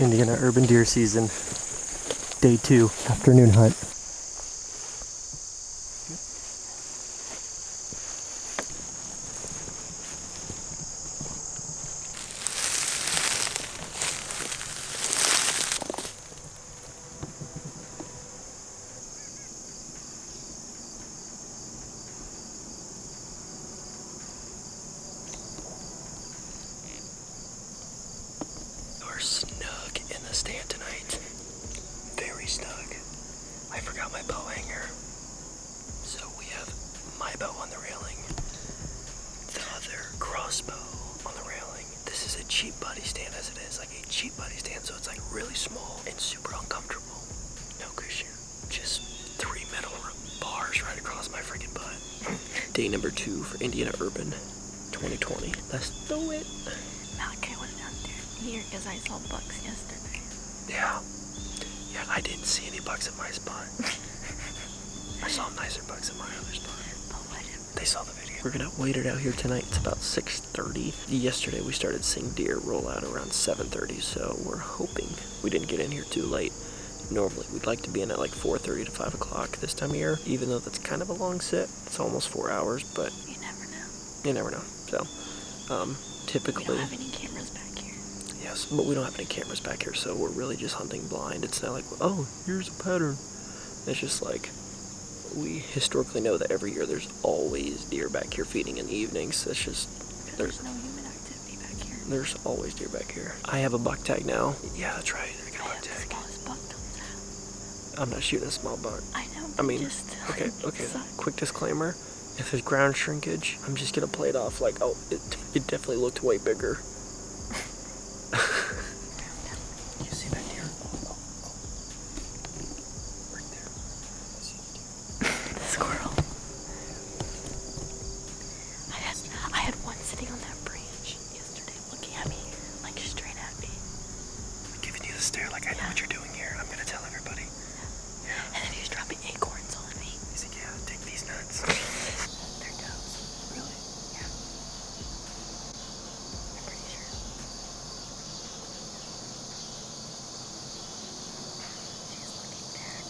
Indiana urban deer season. Day 2, afternoon hunt. Snug in the stand tonight. Very snug. I forgot my bow hanger. So we have my bow on the railing, the other crossbow on the railing. This is a cheap buddy stand as it is, like a cheap buddy stand, so it's like really small and super uncomfortable. No cushion. Just 3 metal bars right across my freaking butt. Day number 2 for Indiana Urban 2020. Let's do it. Here, because I saw bucks yesterday. Yeah, I didn't see any bucks at my spot. I saw nicer bucks at my other spot. But whatever. They saw the video. We're gonna wait it out here tonight. It's about 6:30. Yesterday we started seeing deer roll out around 7:30, so we're hoping we didn't get in here too late. Normally we'd like to be in at like 4:30 to 5 o'clock this time of year, even though that's kind of a long sit. It's almost 4 hours, but you never know. You never know. So, typically. We don't have any cameras back here. Yes, but we don't have any cameras back here, so we're really just hunting blind. It's not like, oh, here's a pattern. It's just like, we historically know that every year there's always deer back here feeding in the evenings. It's just, there's no human activity back here. There's always deer back here. I have a buck tag now. Yeah, that's right. I got a buck tag. The smallest buck comes out. I'm not shooting a small buck. I know. I mean, just okay. Quick disclaimer. If there's ground shrinkage, I'm just gonna play it off like, oh, it definitely looked way bigger. You see that deer? Oh. Right there. I see the deer. The squirrel. I had one sitting on that branch yesterday looking at me, like straight at me. Giving you the stare like I know what you're doing here. I'm gonna tell everybody. Yeah. And then he was dropping acorns on me. He's like, yeah, take these nuts. They're doves. Really? Yeah. I'm pretty sure. She's looking back.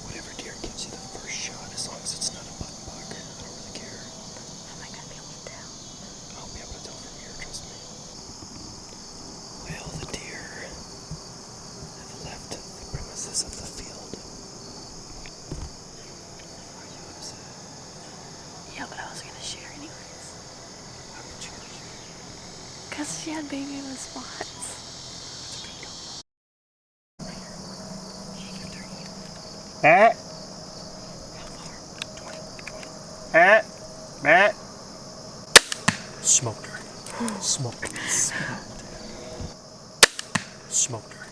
Whatever deer gives you the first shot, as long as it's not a button buck, I don't really care. How am I gonna be able to tell? I'll be able to tell from here, trust me. Well, the deer have left the premises of the field. Are you upset? Yeah, but I was gonna share anyways. How could you gonna share? Because she had baby in the spots. Eh. Smoked her. Smoked her. Smoked her.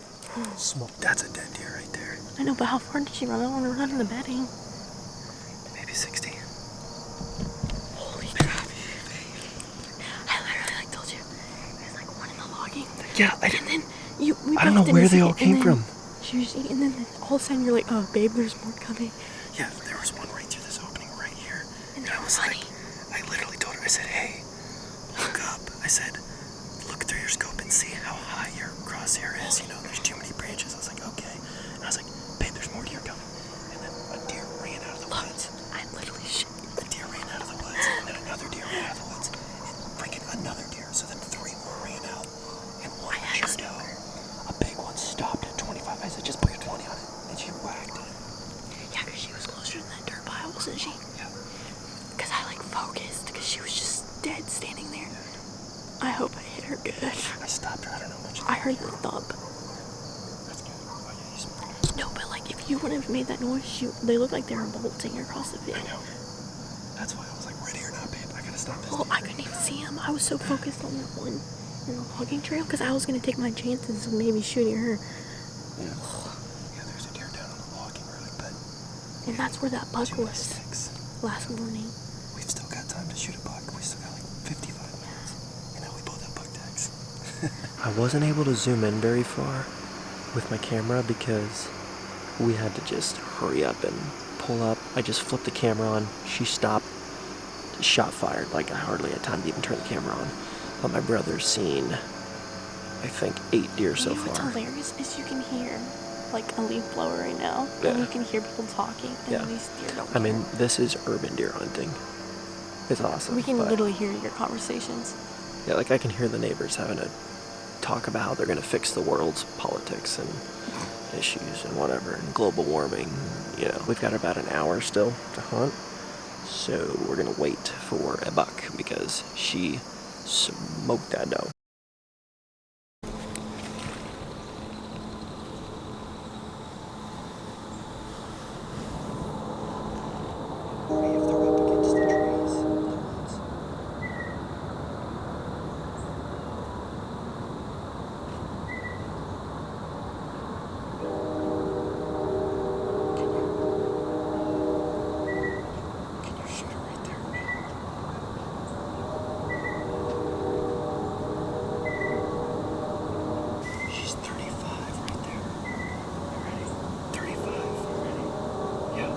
Smoked. That's a dead deer right there. I know, but how far did she run? I don't want to run in the bedding. Maybe 60. Holy crap. I literally told you. There's like one in the logging. Yeah, and then I don't know where they all came from. She was eating, and then all of a sudden you're like, oh, babe, there's more coming. Yeah, there was one right through this opening right here. And I was like, I literally told her, I said, hey, look up. I said, look through your scope and see how high your crosshair is. You know, there's too many branches. I was like, okay. And I was like, babe, there's more deer coming. And then a deer ran out of the woods. I'm literally shit. A deer ran out of the woods. And then another deer ran out of the woods. And freaking another deer. So then 3 more ran out. And one matured doe. A big one stopped at 25. I said, just put your 20 on it. And she whacked it. Yeah, because she was closer to that dirt pile, wasn't she? Yeah. Because I focused, because she was just dead standing there. I hope I hit her good. I stopped her. I don't know much. I heard the thump. That's good. Oh, yeah, you smoked her. No, but if you wouldn't have made that noise, they looked like they were bolting across the field. I know. That's why I was like, ready or not, babe. I gotta stop this. Well, I couldn't even see him. I was so focused on that one in the logging trail, because I was going to take my chances of maybe shooting her. Yeah. Yeah, there's a deer down on the logging really, but... And that's where that buck was last morning. We've still got time to shoot a buck. We still got 55 minutes. And now we both have buck tags. I wasn't able to zoom in very far with my camera because we had to just hurry up and pull up. I just flipped the camera on. She stopped. Shot fired. Like, I hardly had time to even turn the camera on. But my brother's seen, I think, 8 deer so far. What's hilarious is you can hear like a leaf blower right now, Yeah. and you can hear people talking, and these deer don't I care. mean, this is urban deer hunting. It's awesome. We can but, literally hear your conversations. yeah, like I can hear the neighbors having a talk about how they're going to fix the world's politics and issues and whatever, and global warming. You know, we've got about an hour still to hunt, so we're going to wait for a buck because she smoked that doe. If they're up against the trees in the woods. Can you shoot her right there? No. She's 35 right there. You ready? 35. You ready? Yeah.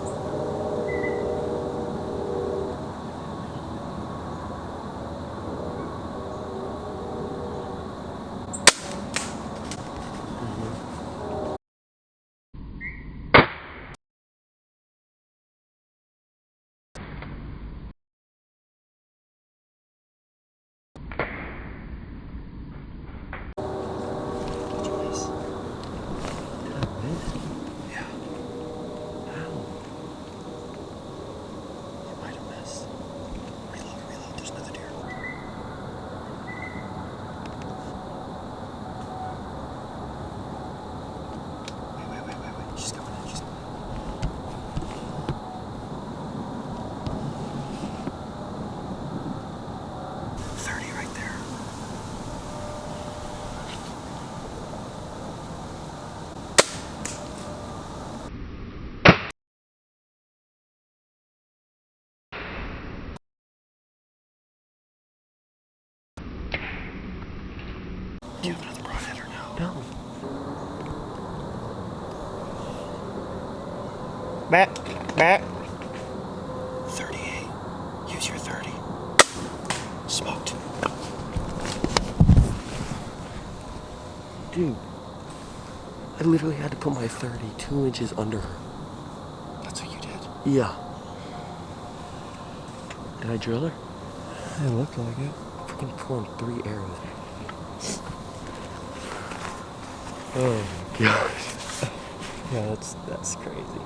Do you have another broadhead or no? No. Back. 38. Use your 30. Smoked. Dude, I literally had to put my 30 2 inches under her. That's what you did? Yeah. Did I drill her? It looked like it. Freaking pulling 3 arrows. Oh my gosh. Yeah, that's crazy.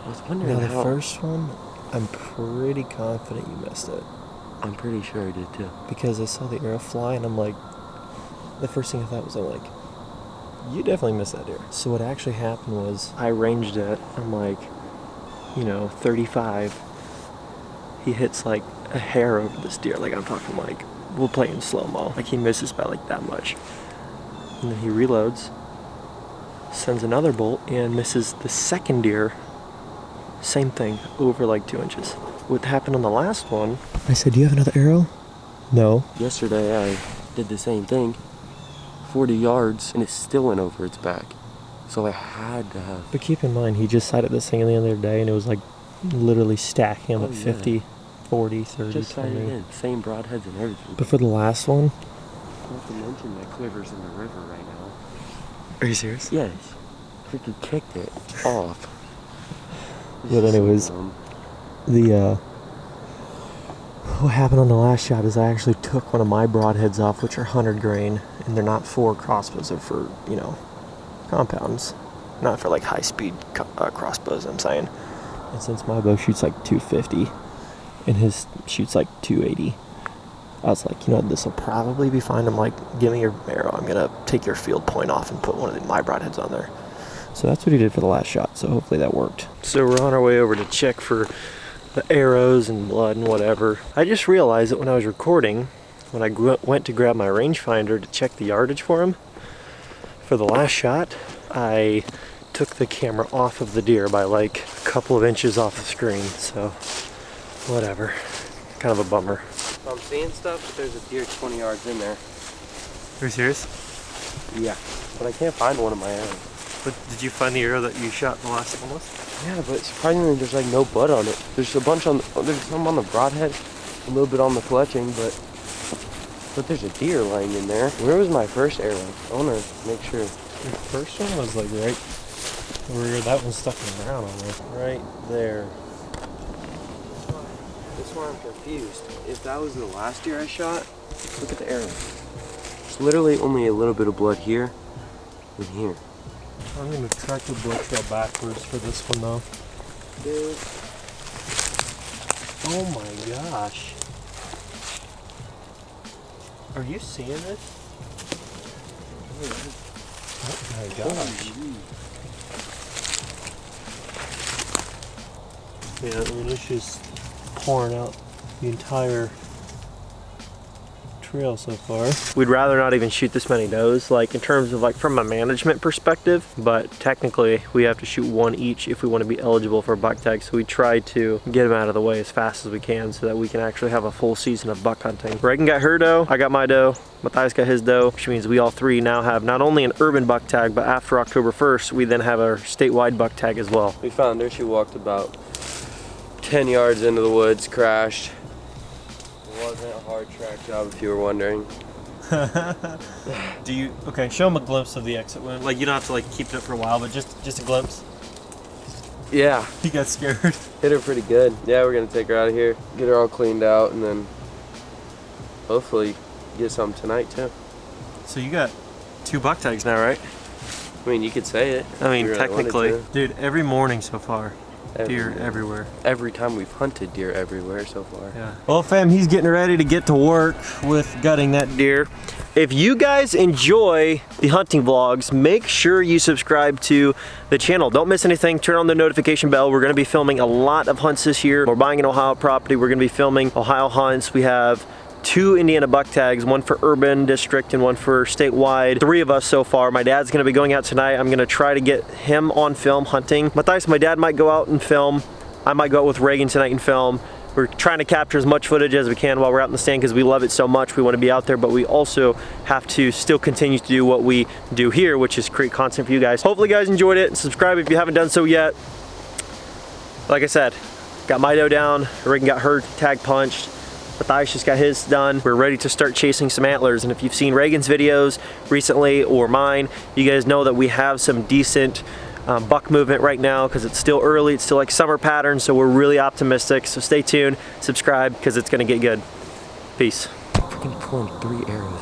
I was wondering Now the how... first one, I'm pretty confident you missed it. I'm pretty sure I did too. Because I saw the arrow fly and I'm like, the first thing I thought was, I'm like, you definitely missed that deer. So what actually happened was, I ranged it, I'm like, 35. He hits like a hair over this deer. Like, I'm talking like, we'll play in slow-mo. Like, he misses by like that much. And then he reloads, sends another bolt, and misses the second deer. Same thing, over like 2 inches. What happened on the last one... I said, do you have another arrow? No. Yesterday I did the same thing. 40 yards, and it still went over its back. So I had to have... But keep in mind, he just sighted this thing the other day, and it was like literally stacking him at 50, 40, 30, just sighted 20. in. Same broadheads and everything. But for the last one... Not to mention my quiver's in the river right now. Are you serious? Yes. Freaking kicked it off. But anyways, what happened on the last shot is I actually took one of my broadheads off, which are 100 grain, and they're not for crossbows, they're for, compounds. Not for like high-speed crossbows, I'm saying. And since my bow shoots like 250, and his shoots like 280, I was like, this will probably be fine. I'm like, give me your arrow. I'm going to take your field point off and put one of my broadheads on there. So that's what he did for the last shot, so hopefully that worked. So we're on our way over to check for the arrows and blood and whatever. I just realized that when I was recording, when I went to grab my rangefinder to check the yardage for him, for the last shot, I took the camera off of the deer by like a couple of inches off the screen, so whatever. Kind of a bummer. I'm seeing stuff, but there's a deer 20 yards in there. Are you serious? Yeah, but I can't find one of my arrows. But did you find the arrow that you shot the last one with? Yeah, but surprisingly, there's like no blood on it. There's a bunch on. There's some on the broadhead, a little bit on the fletching, but there's a deer lying in there. Where was my first arrow? I want to make sure. Your first one was like right where that one stuck in the ground almost. Right there. That's why I'm confused. If that was the last deer I shot, look at the arrow. There's literally only a little bit of blood here and here. I'm gonna track the blood trail backwards for this one though. Dude. Oh my gosh. Are you seeing this? Oh my gosh. Yeah, I mean, it's just pouring out the entire trail so far. We'd rather not even shoot this many does, like in terms of like from a management perspective, but technically we have to shoot one each if we want to be eligible for a buck tag. So we try to get them out of the way as fast as we can so that we can actually have a full season of buck hunting. Reagan got her doe, I got my doe, Matthias got his doe, which means we all three now have not only an urban buck tag, but after October 1st, we then have our statewide buck tag as well. We found her. She walked about 10 yards into the woods, crashed. It wasn't a hard track job, if you were wondering. Do you, okay, show them a glimpse of the exit wound. Like, you don't have to like keep it up for a while, but just a glimpse. Yeah. He got scared. Hit her pretty good. Yeah, we're gonna take her out of here, get her all cleaned out, and then hopefully get some tonight too. So you got 2 buck tags now, right? I mean, you could say it. I mean, if you really technically. wanted Dude, every morning so far, deer Every- everywhere. Every time we've hunted deer everywhere so far. Yeah. Well, fam, he's getting ready to get to work with gutting that deer. If you guys enjoy the hunting vlogs, make sure you subscribe to the channel. Don't miss anything. Turn on the notification bell. We're going to be filming a lot of hunts this year. We're buying an Ohio property. We're going to be filming Ohio hunts. We have 2 Indiana buck tags, one for urban district and one for statewide. 3 of us so far. My dad's gonna be going out tonight. I'm gonna try to get him on film hunting. Matthias, my dad might go out and film. I might go out with Reagan tonight and film. We're trying to capture as much footage as we can while we're out in the stand because we love it so much. We want to be out there, but we also have to still continue to do what we do here, which is create content for you guys. Hopefully you guys enjoyed it. Subscribe if you haven't done so yet. Like I said, got my doe down. Reagan got her tag punched. Matthias just got his done. We're ready to start chasing some antlers. And if you've seen Reagan's videos recently or mine, you guys know that we have some decent buck movement right now because it's still early. It's still like summer patterns, so we're really optimistic. So stay tuned, subscribe, because it's gonna get good. Peace. Freaking pulling 3 arrows.